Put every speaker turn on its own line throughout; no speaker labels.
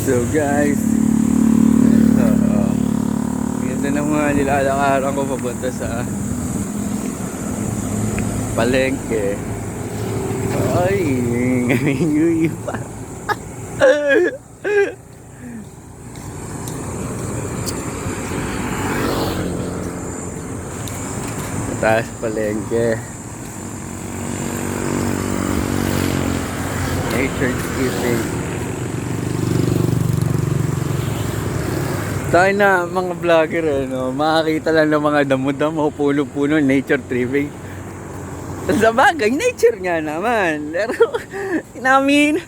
So guys, ganda ng mga nilalakaran ko papunta sa palengke. Ay, ngayon pa. Taas palengke. Nature skipping. Tayo na mga vlogger, makakita lang ng mga damo-damo, puno-puno, nature tripping. Sa bagay, nature nga naman. Pero, namin,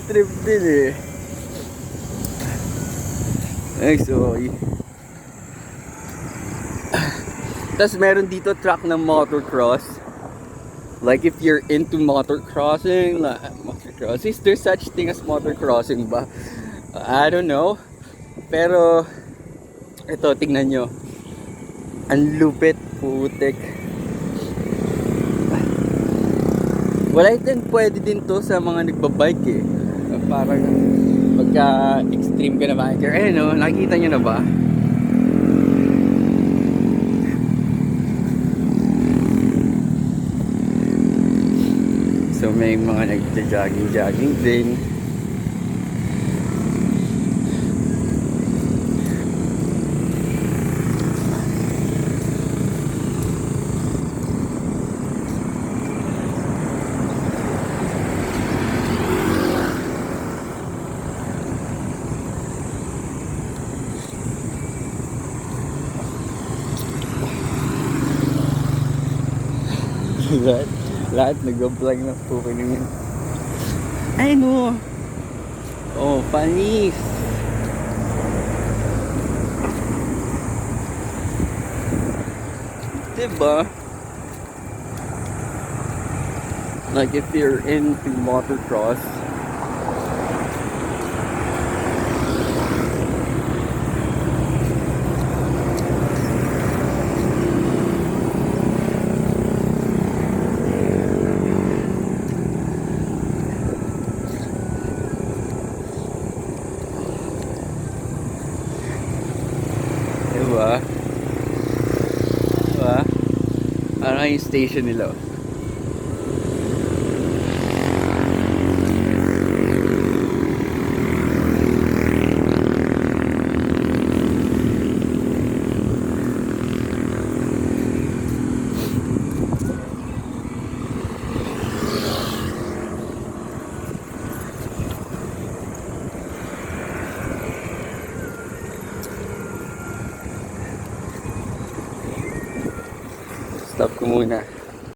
trip din eh. Ay, sorry. Tapos meron dito track ng motocross. Like if you're into motocrossing, is there such thing as motocrossing ba? I don't know. Pero ito, tingnan nyo. Ang lupit, putik. Wala din, pwede din to sa mga nagbabike eh. Parang pagka extreme ka na biker. Ayun nakikita nyo na ba? So may mga nagja-jogging din. lahat nag-vlog na po kanina. Ay no. Oh, panis. Diba? Like if you're into motocross, diba? Diba? Parang yung station nila. Stop ko muna.